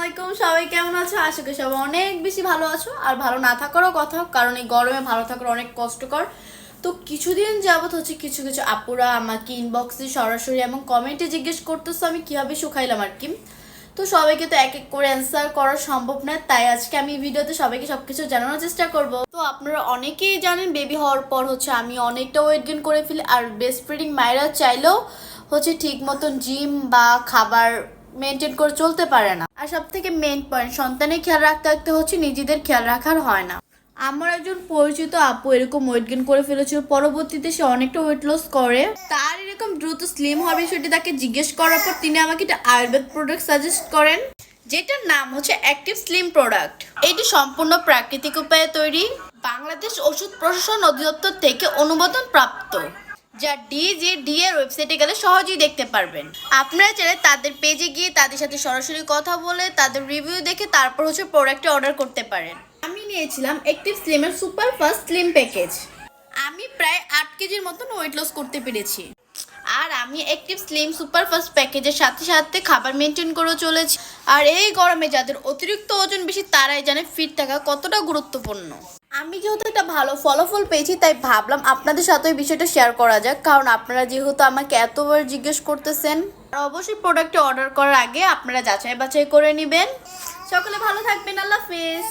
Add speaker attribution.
Speaker 1: আলাইকুম, সবাই কেমন আছো? আশা করি সবাই অনেক বেশি ভালো আছো। আর ভালো না থাকারও কথা, কারণ এই গরমে ভালো থাকার অনেক কষ্টকর। তো কিছুদিন যাবত হচ্ছে কিছু কিছু আপুরা আমাকে ইনবক্সে সরাসরি এবং কমেন্টে জিজ্ঞেস করতেছো আমি কিভাবে শুকাইলাম আর কি। তো সবাইকে তো এক এক করে অ্যান্সার করা সম্ভব না, তাই আজকে আমি ভিডিওতে সবাইকে সবকিছু জানানোর চেষ্টা করব। তো আপনারা অনেকেই জানেন বেবি হওয়ার পর হচ্ছে আমি অনেকটা ওয়েট গেইন করে ফেলি, আর ব্রেস্ট ফিডিং মায়েরা চাইলেও হচ্ছে ঠিক মতন জিম বা খাবার মেনটেন করে চলতে পারে না। আর সব থেকে মেন পয়েন্ট, সন্তানের খেয়াল রাখতে রাখতে হচ্ছে নিজেদের খেয়াল রাখার হয় না। আমার একজন পরিচিত আপু এরকম ওয়েট গেইন করে ফেলেছিল, পরবর্তীতে সে অনেকটা ওয়েট লস করে। তার এরকম দ্রুত স্লিম হওয়ার বিষয়টি তাকে জিজ্ঞেস করার পর তিনি আমাকে একটা আয়ুর্বেদ প্রোডাক্ট সাজেস্ট করেন, যেটার নাম হচ্ছে অ্যাক্টিভ স্লিম প্রোডাক্ট। এটি সম্পূর্ণ প্রাকৃতিক উপায়ে তৈরি, বাংলাদেশ ওষুধ প্রশাসন অধিদপ্তর থেকে অনুমোদন প্রাপ্ত, যা ডিজেডি এর ওয়েবসাইটে গেলে সহজেই দেখতে পারবেন। আপনারা চাইলে তাদের পেজে গিয়ে তাদের সাথে সরাসরি কথা বলে তাদের রিভিউ দেখে তারপর হচ্ছে প্রোডাক্টটি অর্ডার করতে পারেন। আমি নিয়েছিলাম অ্যাক্টিভ স্লিমের সুপার ফাস্ট স্লিম প্যাকেজ। আমি প্রায় 8 কেজির মতন ওয়েট লস করতে পেরেছি। আর আমি অ্যাক্টিভ স্লিম সুপার ফাস্ট প্যাকেজের সাথে সাথে খাবার মেনটেন করে চলেছি। আর এই গরমে যাদের অতিরিক্ত ওজন বেশি তারাই জানে ফিট থাকা কতটা গুরুত্বপূর্ণ। আমি যেহেতু একটা ভালো ফলাফল পেয়েছি, তাই ভাবলাম আপনাদের সাথে ওই বিষয়টা শেয়ার করা যাক, কারণ আপনারা যেহেতু আমাকে এতবার জিজ্ঞেস করতেছেন। আর অবশ্যই প্রোডাক্টটি অর্ডার করার আগে আপনারা যাচাই বাছাই করে নেবেন। সকলে ভালো থাকবেন, আল্লাহ হাফেজ।